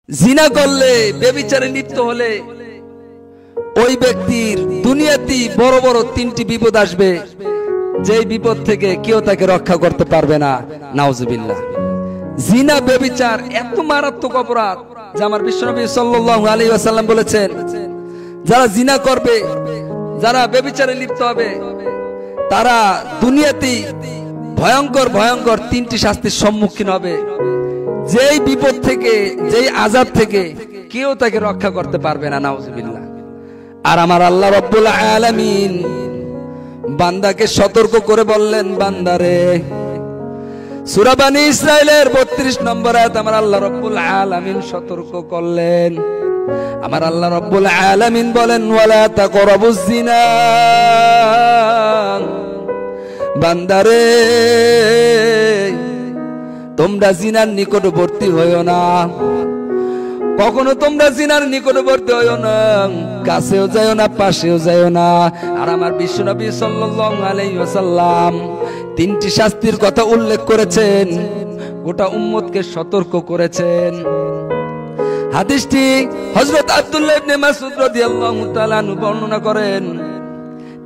জিনা করলে, ব্যভিচারে লিপ্ত হলে ওই ব্যক্তির দুনিয়াতেই বড় বড় তিনটি বিপদ আসবে, যেই বিপদ থেকে কেউ তাকে রক্ষা করতে পারবে না। নাউজুবিল্লাহ। জিনা ব্যভিচার এত মারাত্মক অপরাধ যে আমার বিশ্বনবী সাল্লাল্লাহু আলাইহি ওয়াসাল্লাম বলেছেন, যারা জিনা করবে, যারা ব্যভিচারে লিপ্ত হবে, তারা দুনিয়াতেই ভয়ঙ্কর ভয়ঙ্কর তিনটি শাস্তির সম্মুখীন হবে, যেই বিপদ থেকে, যেই আযাব থেকে কেউ তাকে রক্ষা করতে পারবে না। নাউজুবিল্লাহ। আর আমার আল্লাহ রাব্বুল আলামিন বান্দাকে সতর্ক করে বললেন, বান্দারে, সূরা বনী ইসরাইলের 32 নম্বর আয়াত আমার আল্লাহ রাব্বুল আলামিন সতর্ক করলেন। আমার আল্লাহ রাব্বুল আলামিন বলেন, ওয়ালা তাকরাবুজ জিনা, বান্দারে তোমরা জিনার নিকটবর্তী হইও না, কখনো তোমরা জিনার নিকটবর্তী হইও না, কাছেও যাইও না, পাশেও যাইও না। আর আমার বিশ্বনবী সাল্লাল্লাহু আলাইহি ওয়াসাল্লাম তিনটি শাস্তির কথা উল্লেখ করেছেন, গোটা উম্মতকে সতর্ক করেছেন। হাদিসটি হযরত আব্দুল্লাহ ইবনে মাসউদ রাদিয়াল্লাহু তাআলা আনহু বর্ণনা করেন।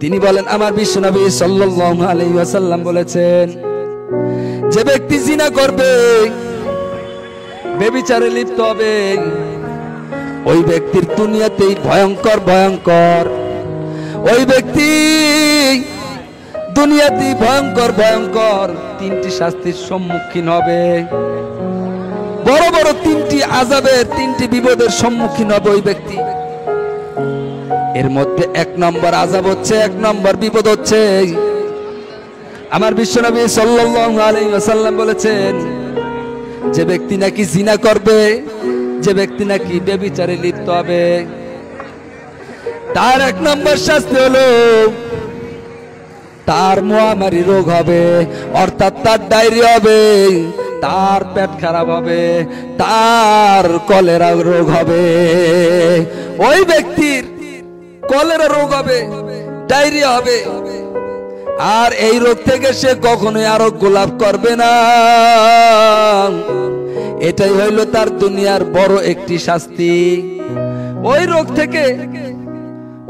তিনি বলেন, আমার বিশ্বনবী সাল্লাল্লাহু আলাইহি ওয়াসাল্লাম বলেছেন, যে ব্যক্তি জিনা করবে, ব্যভিচারে লিপ্ত হবে, ওই ব্যক্তির দুনিয়াতেই ভয়ঙ্কর ভয়ঙ্কর, ওই ব্যক্তি দুনিয়াতেই ভয়ঙ্কর ভয়ঙ্কর তিনটি শাস্তির সম্মুখীন হবে, বড় বড় তিনটি আযাবের, তিনটি বিপদের সম্মুখীন হবে ওই ব্যক্তি। এর মধ্যে এক নম্বর আযাব হচ্ছে, এক নম্বর বিপদ হচ্ছে, আমার বিশ্বনবী সাল্লাল্লাহু আলাইহি ওয়াসাল্লাম বলেছেন, যে ব্যক্তি নাকি জিনা করবে, যে ব্যক্তি নাকি ব্যভিচারে লিপ্ত হবে, তার এক নম্বর শাস্তি হলো তার মহামারী রোগ হবে, অর্থাৎ তার ডায়রিয়া হবে, তার পেট খারাপ হবে, তার কলেরা রোগ হবে। ওই ব্যক্তির কলেরা রোগ হবে, ডায়রিয়া হবে, আর এই রোগ থেকে সে কখনোই আরোগ্য লাভ করবে না। এটাই হইল তার দুনিয়ার বড় একটি শাস্তি। ওই রোগ থেকে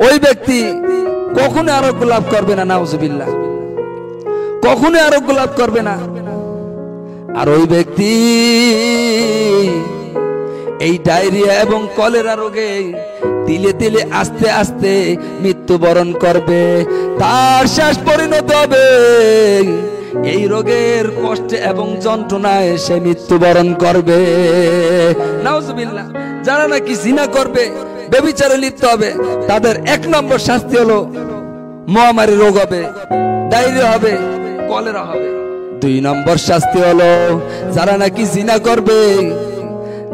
ওই ব্যক্তি কখনো আরোগ্য লাভ করবে না। নাউজুবিল্লাহ। কখনো আরোগ্য লাভ করবে না। আর ওই ব্যক্তি এই ডায়রিয়া এবং কলেরা রোগে তিলে তিলে আস্তে আস্তে মৃত্যুবরণ করবে, তার শেষ পরিণত হবে এই রোগের কষ্টে এবং যন্ত্রণায় সে মৃত্যুবরণ করবে। নাউজুবিল্লাহ। যারা নাকি জিনা করবে, ব্যভিচারে লিপ্ত হবে, তাদের এক নম্বর শাস্তি হলো মহামারী রোগ হবে, ডায়রিয়া হবে, কলেরা হবে। দুই নম্বর শাস্তি হলো যারা নাকি জিনা করবে,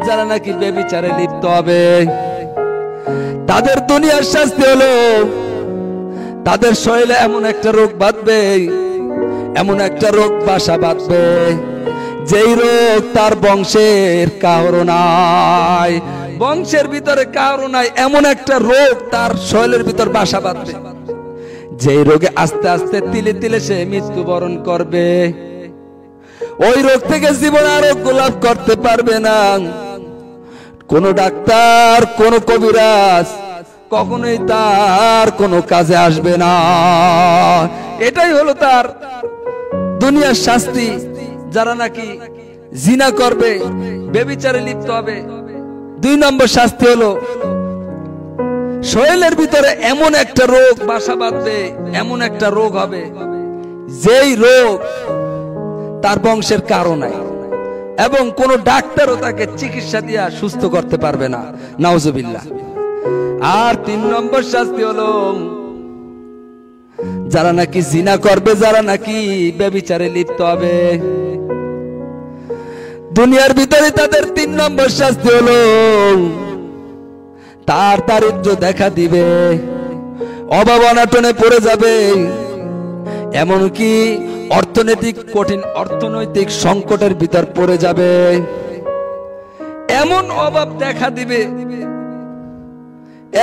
যারা নাকি ব্যভিচারে লিপ্ত হবে, তাদের দুনিয়ার শাস্তি হলো তাদের শরীরে এমন একটা রোগ বাঁধবে, এমন একটা রোগ বাসা বাঁধবে, যেই রোগ তার বংশের কারো নাই, বংশের ভিতরে কারো নাই, এমন একটা রোগ তার শরীরের ভিতর বাসা বাঁধবে, যেই রোগে আস্তে আস্তে তিলে তিলে সে মৃত্যুবরণ করবে। ওই রোগ থেকে জীবন আরোগ্য লাভ করতে পারবে না। কোন ডাক্তার, কোন কবিরাজ কখনোই তার কোনো কাজে আসবে না। এটাই হলো তার দুনিয়ার শাস্তি। যারা নাকি জিনা করবে, ব্যভিচারে লিপ্ত হবে, দুই নম্বর শাস্তি হলো শরীরের ভিতরে এমন একটা রোগ বাসা বাঁধবে, এমন একটা রোগ হবে, যেই রোগ তার বংশের কারো নাই এবং কোন ডাক্তারও তাকে চিকিৎসা দিয়া সুস্থ করতে পারবে না। নাউজুবিল্লাহ। আর তিন নম্বর শাস্তি হলো যারা নাকি জিনা করবে, যারা নাকি ব্যভিচারে লিপ্ত হবে, দুনিয়ার ভিতরে তাদের তিন নম্বর শাস্তি হলো তার দারিদ্র দেখা দিবে, অভাব অনাটনে পড়ে যাবে, এমনকি অর্থনৈতিক সংকটের ভিতর পড়ে যাবে। এমন অভাব দেখা দিবে,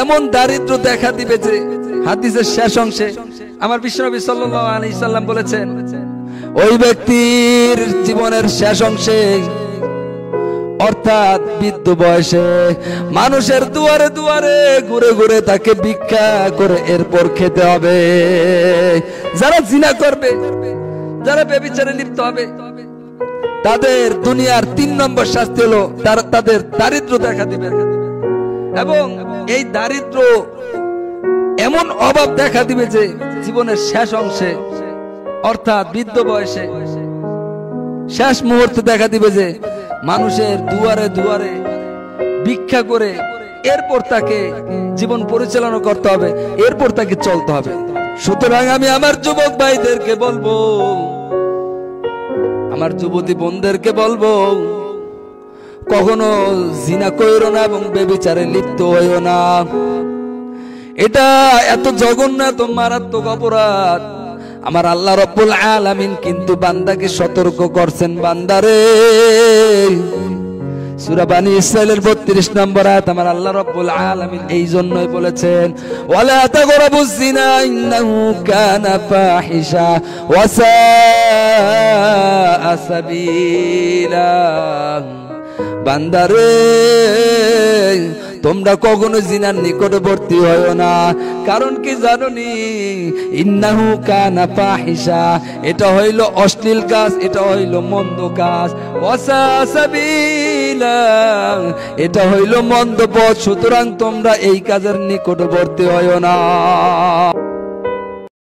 এমন দারিদ্র দেখা দিবে যে হাদিসের শেষ অংশে আমার বিশ্বনবী সাল্লাল্লাহু আলাইহি সাল্লাম বলেছেন, ওই ব্যক্তির জীবনের শেষ অংশে অর্থাৎ বৃদ্ধ বয়সে মানুষের দুয়ারে দুয়ারে ঘুরে ঘুরে তাকে ভিক্ষা করে এরপর খেতে হবে। যারা জিনা করবে, যারা ব্যভিচারে লিপ্ত হবে, তাদের দুনিয়ার 3 নম্বর শাস্তি হলো তাদের দারিদ্র দেখা দিবে। এবং এই দারিদ্র এমন অভাব দেখা দিবে যে জীবনের শেষ অংশে অর্থাৎ বৃদ্ধ বয়সে শেষ মুহূর্তে দেখা দিবে যে মানুষের দুয়ারে দুয়ারে ভিক্ষা করে এরপর তাকে জীবন পরিচালনা করতে হবে, এরপর তাকে চলতে হবে। সুতরাং আমি আমার যুবক ভাইদেরকে বলবো, আমার যুবতী বোনদেরকে বলবো, কখনো জিনা কইরো না এবং ব্যভিচারে লিপ্ত হইও না। এটা এত জঘন্য, এত মারাত্মক অপরাধ। আমার আল্লাহ রাব্বুল আলামিন কিন্তু বান্দাকে সতর্ক করছেন, বান্দারে। সূরা বানী ইসরাঈলের 32 নম্বর আয়াত আমার আল্লাহ রাব্বুল আলামিন এই জন্যই বলেছেন, ওয়ালা তাকরাবুজ জিনা ইন্নাহু কানা ফাহিশা ওয়া সাআ সাবিলা। বান্দারে, তোমরা কখনো জিনার নিকটবর্তী হয়ো না। কারণ কি জানোনি? ইন্নাহু কানা ফাহিশা, এটা হইল অশ্লীল কাজ, এটা হইল মন্দ কাজ। ওয়াসা সাবিলা, এটা হইল মন্দ পথ। সুতরাং তোমরা এই কাজের নিকটবর্তী হয়ো না।